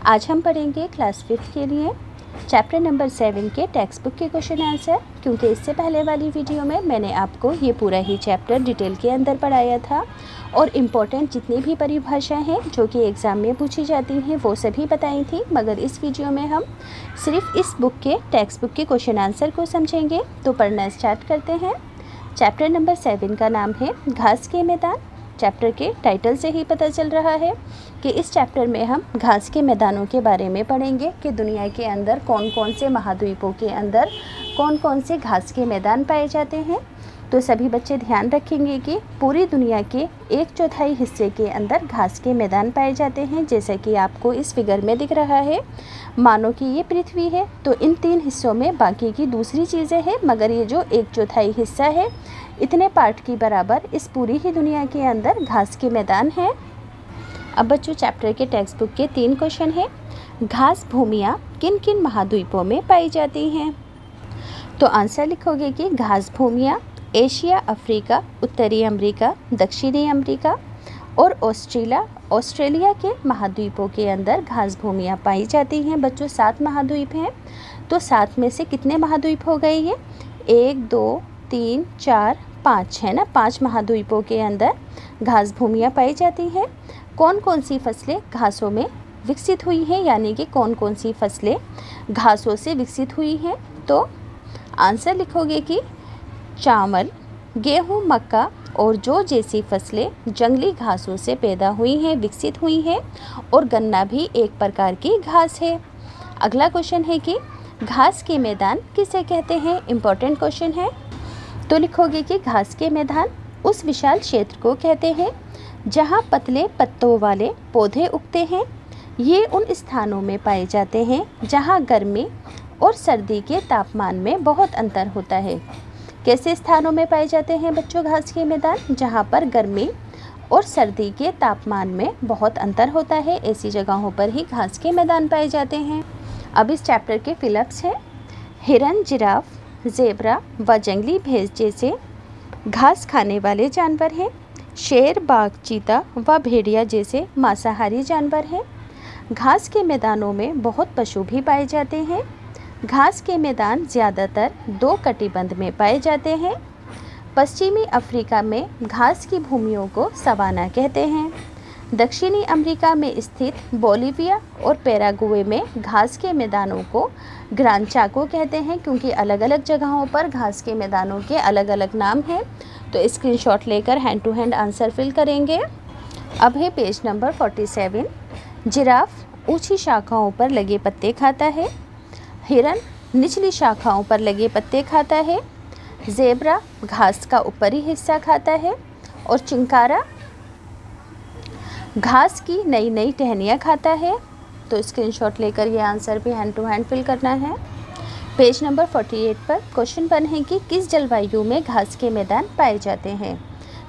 आज हम पढ़ेंगे क्लास 5th के लिए चैप्टर नंबर 7 के टेक्स्ट बुक के क्वेश्चन आंसर। क्योंकि इससे पहले वाली वीडियो में मैंने आपको ये पूरा ही चैप्टर डिटेल के अंदर पढ़ाया था और इम्पॉर्टेंट जितनी भी परिभाषाएं हैं जो कि एग्ज़ाम में पूछी जाती हैं वो सभी बताई थी। मगर इस वीडियो में हम सिर्फ इस बुक के टेक्स्ट बुक के क्वेश्चन आंसर को समझेंगे। तो पढ़ना स्टार्ट करते हैं। चैप्टर नंबर 7 का नाम है घास के मैदान। चैप्टर के टाइटल से ही पता चल रहा है कि इस चैप्टर में हम घास के मैदानों के बारे में पढ़ेंगे कि दुनिया के अंदर कौन कौन से महाद्वीपों के अंदर कौन कौन से घास के मैदान पाए जाते हैं। तो सभी बच्चे ध्यान रखेंगे कि पूरी दुनिया के 1/4 हिस्से के अंदर घास के मैदान पाए जाते हैं। जैसा कि आपको इस फिगर में दिख रहा है, मानो कि ये पृथ्वी है तो इन 3 हिस्सों में बाकी की दूसरी चीज़ें हैं, मगर ये जो 1/4 हिस्सा है इतने पार्ट की बराबर इस पूरी ही दुनिया के अंदर घास के मैदान हैं। अब बच्चों चैप्टर के टेक्स्ट बुक के 3 क्वेश्चन हैं। घास भूमियाँ किन किन महाद्वीपों में पाई जाती हैं? तो आंसर लिखोगे कि घास भूमियाँ एशिया, अफ्रीका, उत्तरी अमेरिका, दक्षिणी अमेरिका और ऑस्ट्रेलिया के महाद्वीपों के अंदर घास भूमियाँ पाई जाती हैं। बच्चों 7 महाद्वीप हैं, तो 7 में से कितने महाद्वीप हो गए ये? 1 2 3 4 5 है ना। 5 महाद्वीपों के अंदर घास भूमियाँ पाई जाती हैं। कौन कौन सी फसलें घासों में विकसित हुई हैं, यानी कि कौन कौन सी फसलें घासों से विकसित हुई हैं? तो आंसर लिखोगे कि चावल, गेहूँ, मक्का और जौ जैसी फसलें जंगली घासों से पैदा हुई हैं, विकसित हुई हैं। और गन्ना भी एक प्रकार की घास है। अगला क्वेश्चन है कि घास के मैदान किसे कहते हैं? इम्पॉर्टेंट क्वेश्चन है। तो लिखोगे कि घास के मैदान उस विशाल क्षेत्र को कहते हैं जहां पतले पत्तों वाले पौधे उगते हैं। ये उन स्थानों में पाए जाते हैं जहां गर्मी और सर्दी के तापमान में बहुत अंतर होता है। कैसे स्थानों में पाए जाते हैं बच्चों घास के मैदान? जहां पर गर्मी और सर्दी के तापमान में बहुत अंतर होता है, ऐसी जगहों पर ही घास के मैदान पाए जाते हैं। अब इस चैप्टर के फिलअप्स हैं। हिरन, जिराफ, ज़ेब्रा व जंगली भैंस जैसे घास खाने वाले जानवर हैं। शेर, बाघ, चीता व भेड़िया जैसे मांसाहारी जानवर हैं। घास के मैदानों में बहुत पशु भी पाए जाते हैं। घास के मैदान ज़्यादातर 2 कटिबंध में पाए जाते हैं। पश्चिमी अफ्रीका में घास की भूमियों को सवाना कहते हैं। दक्षिणी अमेरिका में स्थित बोलिविया और पैराग्वे में घास के मैदानों को ग्रान चाको कहते हैं, क्योंकि अलग अलग जगहों पर घास के मैदानों के अलग अलग नाम हैं। तो स्क्रीनशॉट लेकर hand to hand answer fill करेंगे। अब है पेज नंबर 47। जिराफ ऊंची शाखाओं पर लगे पत्ते खाता है। हिरन निचली शाखाओं पर लगे पत्ते खाता है। ज़ेब्रा घास का ऊपरी हिस्सा खाता है और चिंकारा घास की नई नई टहनियाँ खाता है। तो स्क्रीनशॉट लेकर ये आंसर भी हैंड टू हैंड फिल करना है। पेज नंबर 48 पर क्वेश्चन 1 है कि किस जलवायु में घास के मैदान पाए जाते हैं?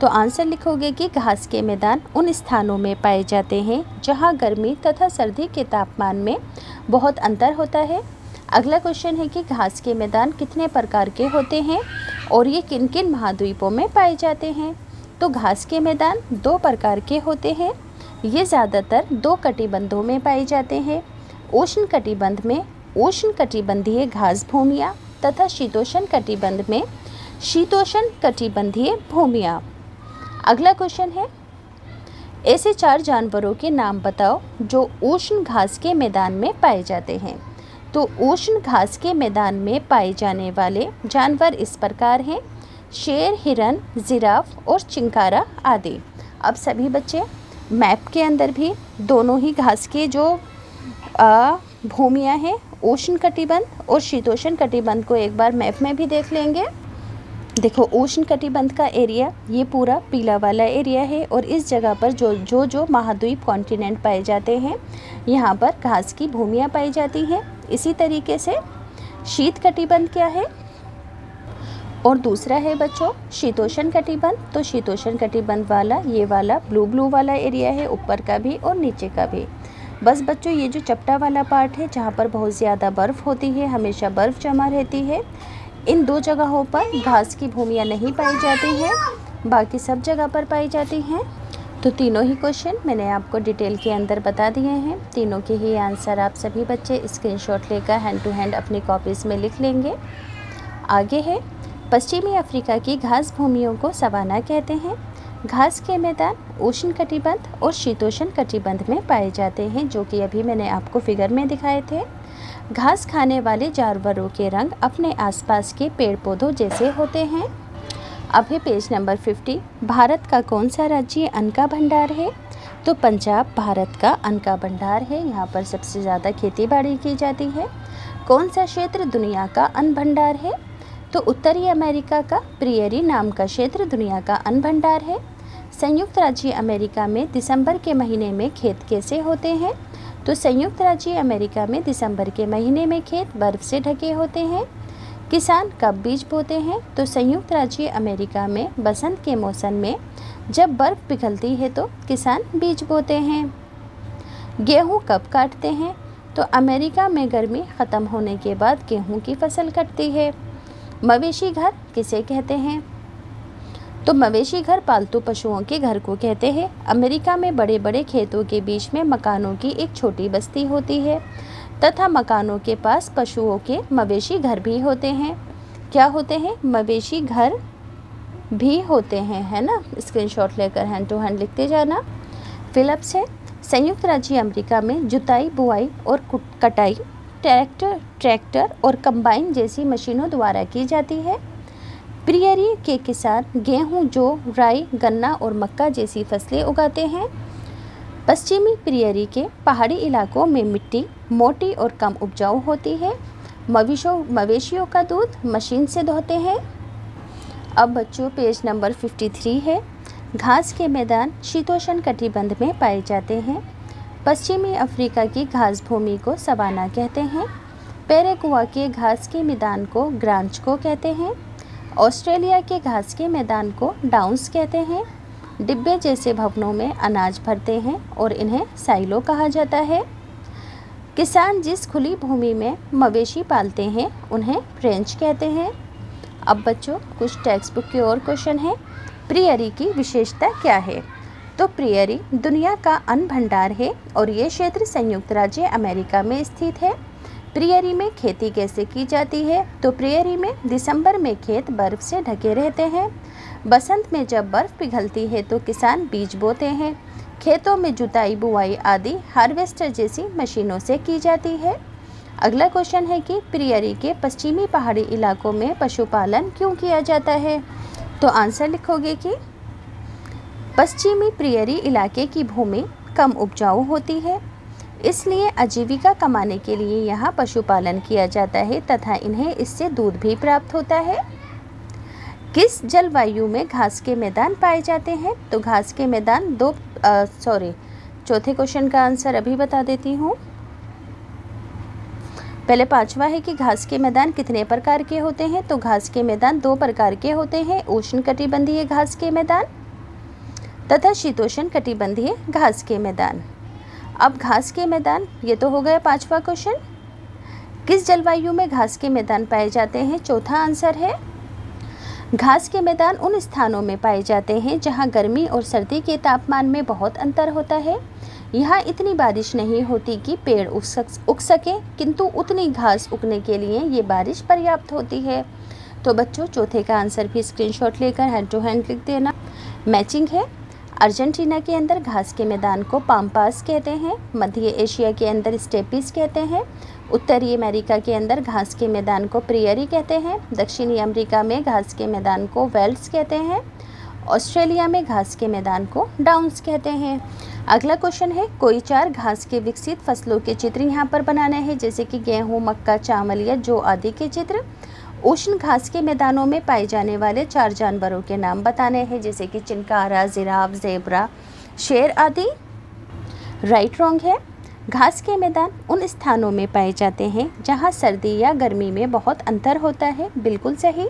तो आंसर लिखोगे कि घास के मैदान उन स्थानों में पाए जाते हैं जहां गर्मी तथा सर्दी के तापमान में बहुत अंतर होता है। अगला क्वेश्चन है कि घास के मैदान कितने प्रकार के होते हैं और ये किन किन महाद्वीपों में पाए जाते हैं? तो घास के मैदान 2 प्रकार के होते हैं। ये ज़्यादातर 2 कटिबंधों में पाए जाते हैं। उष्ण कटिबंध में उष्ण कटिबंधीय घास भूमियाँ तथा शीतोष्ण कटिबंध में शीतोष्ण कटिबंधीय भूमियाँ। अगला क्वेश्चन है, ऐसे 4 जानवरों के नाम बताओ जो उष्ण घास के मैदान में पाए जाते हैं। तो उष्ण घास के मैदान में पाए जाने वाले जानवर इस प्रकार हैं: शेर, हिरन, जिराफ और चिंकारा आदि। अब सभी बच्चे मैप के अंदर भी दोनों ही घास के जो भूमियाँ हैं, उष्ण कटिबंध और शीतोष्ण कटिबंध को एक बार मैप में भी देख लेंगे। देखो उष्ण कटिबंध का एरिया ये पूरा पीला वाला एरिया है और इस जगह पर जो महाद्वीप कॉन्टिनेंट पाए जाते हैं यहाँ पर घास की भूमियाँ पाई जाती हैं। इसी तरीके से शीत कटिबंध क्या है और दूसरा है बच्चों शीतोष्ण कटिबंध। तो शीतोष्ण कटिबंध वाला ये वाला ब्लू वाला एरिया है, ऊपर का भी और नीचे का भी। बस बच्चों ये जो चपटा वाला पार्ट है जहाँ पर बहुत ज़्यादा बर्फ़ होती है, हमेशा बर्फ़ जमा रहती है, इन 2 जगहों पर घास की भूमियाँ नहीं पाई जाती हैं, बाकी सब जगह पर पाई जाती हैं। तो तीनों ही क्वेश्चन मैंने आपको डिटेल के अंदर बता दिए हैं। तीनों के ही आंसर आप सभी बच्चे स्क्रीनशॉट लेकर हैंड टू हैंड अपनी कॉपीज़ में लिख लेंगे। आगे है, पश्चिमी अफ्रीका की घास भूमियों को सवाना कहते हैं। घास के मैदान उष्ण कटिबंध और शीतोष्ण कटिबंध में पाए जाते हैं, जो कि अभी मैंने आपको फिगर में दिखाए थे। घास खाने वाले जानवरों के रंग अपने आसपास के पेड़ पौधों जैसे होते हैं। अब है पेज नंबर 50। भारत का कौन सा राज्य अन्न का भंडार है? तो पंजाब भारत का अन्न का भंडार है। यहाँ पर सबसे ज़्यादा खेती बाड़ी की जाती है। कौन सा क्षेत्र दुनिया का अन्न भंडार है? तो उत्तरी अमेरिका का प्रियरी नाम का क्षेत्र दुनिया का अन्न भंडार है। संयुक्त राज्य अमेरिका में दिसंबर के महीने में खेत कैसे होते हैं? तो संयुक्त राज्य अमेरिका में दिसंबर के महीने में खेत बर्फ से ढके होते हैं। किसान कब बीज बोते हैं? तो संयुक्त राज्य अमेरिका में बसंत के मौसम में जब बर्फ़ पिघलती है तो किसान बीज बोते हैं। गेहूं कब काटते हैं? तो अमेरिका में गर्मी ख़त्म होने के बाद गेहूं की फसल कटती है। मवेशी घर किसे कहते हैं? तो मवेशी घर पालतू पशुओं के घर को कहते हैं। अमेरिका में बड़े बड़े खेतों के बीच में मकानों की एक छोटी बस्ती होती है तथा मकानों के पास पशुओं के मवेशी घर भी होते हैं। क्या होते हैं? मवेशी घर भी होते हैं, है ना। स्क्रीनशॉट लेकर हैंड टू हैंड लिखते जाना। फिलिप्स है, संयुक्त राज्य अमेरिका में जुताई, बुआई और कटाई ट्रैक्टर और कंबाइन जैसी मशीनों द्वारा की जाती है। प्रियरी के किसान गेहूं, जौ, राई, गन्ना और मक्का जैसी फसलें उगाते हैं। पश्चिमी प्रियरी के पहाड़ी इलाकों में मिट्टी मोटी और कम उपजाऊ होती है। मवेशियों का दूध मशीन से धोते हैं। अब बच्चों पेज नंबर 53 है। घास के मैदान शीतोष्ण कटिबंध में पाए जाते हैं। पश्चिमी अफ्रीका की घास भूमि को सवाना कहते हैं। पेरेगुआ के घास के मैदान को ग्रांच को कहते हैं। ऑस्ट्रेलिया के घास के मैदान को डाउन्स कहते हैं। डिब्बे जैसे भवनों में अनाज भरते हैं और इन्हें साइलो कहा जाता है। किसान जिस खुली भूमि में मवेशी पालते हैं उन्हें रेंच कहते हैं। अब बच्चों कुछ टेक्स्ट बुक के और क्वेश्चन हैं। प्रियरी की विशेषता क्या है? तो प्रियरी दुनिया का अन्न भंडार है और ये क्षेत्र संयुक्त राज्य अमेरिका में स्थित है। प्रियरी में खेती कैसे की जाती है? तो प्रियरी में दिसंबर में खेत बर्फ से ढके रहते हैं। बसंत में जब बर्फ पिघलती है तो किसान बीज बोते हैं। खेतों में जुताई, बुआई आदि हार्वेस्टर जैसी मशीनों से की जाती है। अगला क्वेश्चन है कि प्रियरी के पश्चिमी पहाड़ी इलाकों में पशुपालन क्यों किया जाता है? तो आंसर लिखोगे कि पश्चिमी प्रियरी इलाके की भूमि कम उपजाऊ होती है, इसलिए आजीविका कमाने के लिए यहाँ पशुपालन किया जाता है तथा इन्हें इससे दूध भी प्राप्त होता है। किस जलवायु में घास के मैदान पाए जाते हैं? तो घास के मैदान चौथे क्वेश्चन का आंसर अभी बता देती हूँ। पहले पांचवा है कि घास के मैदान कितने प्रकार के होते हैं? तो घास के मैदान 2 प्रकार के होते हैं। उष्ण कटिबंधीय घास के मैदान तथा शीतोष्ण कटिबंधीय घास के मैदान। अब घास के मैदान, ये तो हो गया पांचवा क्वेश्चन। किस जलवायु में घास के मैदान पाए जाते हैं? चौथा आंसर है घास के मैदान उन स्थानों में पाए जाते हैं जहां गर्मी और सर्दी के तापमान में बहुत अंतर होता है। यहाँ इतनी बारिश नहीं होती कि पेड़ उग सके, किंतु उतनी घास उगने के लिए ये बारिश पर्याप्त होती है। तो बच्चों चौथे का आंसर भी स्क्रीनशॉट लेकर हैंड टू हैंड लिख देना। मैचिंग है, अर्जेंटीना के अंदर घास के मैदान को पाम्पास कहते हैं। मध्य एशिया के अंदर स्टेपीज कहते हैं। उत्तरी अमेरिका के अंदर घास के मैदान को प्रियरी कहते हैं। दक्षिणी अमेरिका में घास के मैदान को वेल्ड्स कहते हैं। ऑस्ट्रेलिया में घास के मैदान को डाउन्स कहते हैं। अगला क्वेश्चन है, कोई 4 घास के विकसित फसलों के चित्र यहाँ पर बनाने हैं, जैसे कि गेहूँ, मक्का, चावल या जौ आदि के चित्र। उष्ण घास के मैदानों में पाए जाने वाले 4 जानवरों के नाम बताने हैं, जैसे कि चिंकारा, जिराफ, ज़ेब्रा, शेर आदि। राइट रॉन्ग है। घास के मैदान उन स्थानों में पाए जाते हैं जहां सर्दी या गर्मी में बहुत अंतर होता है। बिल्कुल सही।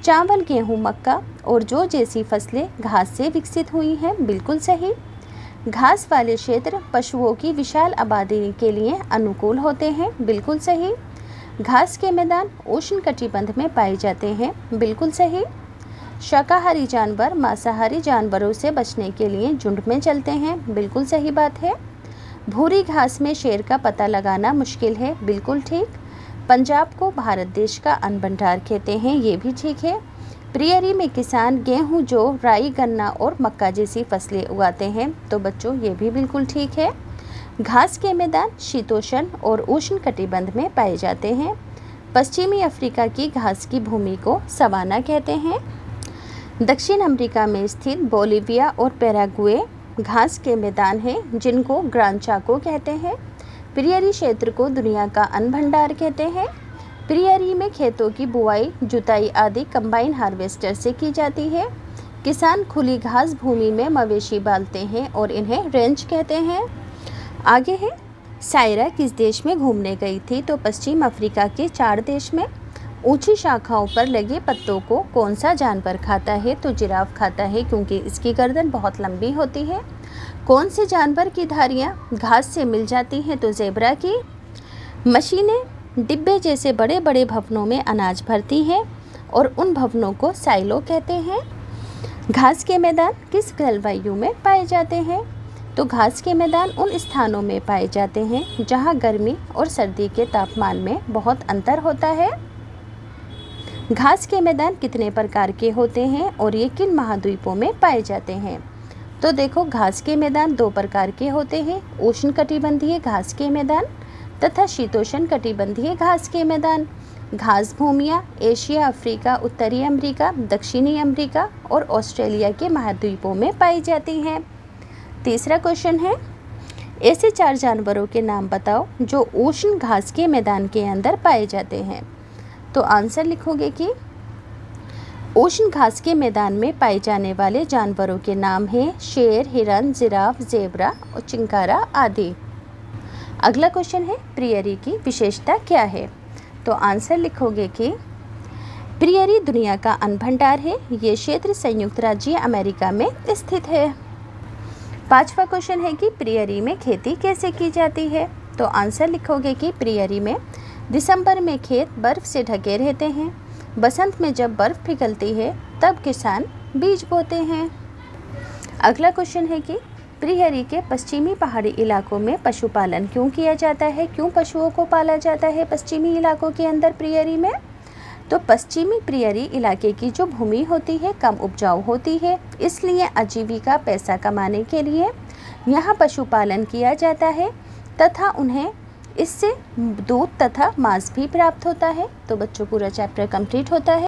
चावल, गेहूं, मक्का और जौ जैसी फसलें घास से विकसित हुई हैं। बिल्कुल सही। घास वाले क्षेत्र पशुओं की विशाल आबादी के लिए अनुकूल होते हैं। बिल्कुल सही। घास के मैदान उष्ण कटिबंध में पाए जाते हैं। बिल्कुल सही। शाकाहारी जानवर मांसाहारी जानवरों से बचने के लिए झुंड में चलते हैं, बिल्कुल सही बात है। भूरी घास में शेर का पता लगाना मुश्किल है, बिल्कुल ठीक। पंजाब को भारत देश का अन्न भंडार कहते हैं, ये भी ठीक है। प्रियरी में किसान गेहूं, जौ, राई, गन्ना और मक्का जैसी फसलें उगाते हैं, तो बच्चों ये भी बिल्कुल ठीक है। घास के मैदान शीतोष्ण और उष्ण कटिबंध में पाए जाते हैं। पश्चिमी अफ्रीका की घास की भूमि को सवाना कहते हैं। दक्षिण अमेरिका में स्थित बोलिविया और पैराग्वे घास के मैदान हैं, जिनको ग्रान चाको कहते हैं। प्रियरी क्षेत्र को दुनिया का अन्न भंडार कहते हैं। प्रियरी में खेतों की बुआई, जुताई आदि कंबाइन हार्वेस्टर से की जाती है। किसान खुली घास भूमि में मवेशी पालते हैं और इन्हें रेंज कहते हैं। आगे है, सायरा किस देश में घूमने गई थी? तो पश्चिम अफ्रीका के 4 देश में। ऊंची शाखाओं पर लगे पत्तों को कौन सा जानवर खाता है? तो जिराफ खाता है, क्योंकि इसकी गर्दन बहुत लंबी होती है। कौन से जानवर की धारियां घास से मिल जाती हैं? तो ज़ेब्रा की। मशीनें डिब्बे जैसे बड़े बड़े भवनों में अनाज भरती हैं और उन भवनों को साइलो कहते हैं। घास के मैदान किस जलवायु में पाए जाते हैं? तो घास के मैदान उन स्थानों में पाए जाते हैं जहां गर्मी और सर्दी के तापमान में बहुत अंतर होता है। घास के मैदान कितने प्रकार के होते हैं और ये किन महाद्वीपों में पाए जाते हैं? तो देखो, घास के मैदान 2 प्रकार के होते हैं, उष्ण कटिबंधीय घास के मैदान तथा शीतोष्ण कटिबंधीय घास के मैदान। घास भूमियाँ एशिया, अफ्रीका, उत्तरी अमेरिका, दक्षिणी अमेरिका और ऑस्ट्रेलिया के महाद्वीपों में पाई जाती हैं। तीसरा क्वेश्चन है, ऐसे 4 जानवरों के नाम बताओ जो उष्ण घास के मैदान के अंदर पाए जाते हैं। तो आंसर लिखोगे कि उष्ण घास के मैदान में पाए जाने वाले जानवरों के नाम हैं शेर, हिरन, जिराफ, ज़ेब्रा और चिंकारा आदि। अगला क्वेश्चन है, प्रियरी की विशेषता क्या है? तो आंसर लिखोगे कि प्रियरी दुनिया का अन्न भंडार है। ये क्षेत्र संयुक्त राज्य अमेरिका में स्थित है। 5वां क्वेश्चन है कि प्रियरी में खेती कैसे की जाती है? तो आंसर लिखोगे कि प्रियरी में दिसंबर में खेत बर्फ़ से ढके रहते हैं। बसंत में जब बर्फ़ पिघलती है तब किसान बीज बोते हैं। अगला क्वेश्चन है कि प्रियरी के पश्चिमी पहाड़ी इलाकों में पशुपालन क्यों किया जाता है? क्यों पशुओं को पाला जाता है पश्चिमी इलाकों के अंदर प्रियरी में? तो पश्चिमी प्रियरी इलाके की जो भूमि होती है कम उपजाऊ होती है, इसलिए आजीविका पैसा कमाने के लिए यहाँ पशुपालन किया जाता है तथा उन्हें इससे दूध तथा मांस भी प्राप्त होता है। तो बच्चों पूरा चैप्टर कंप्लीट होता है।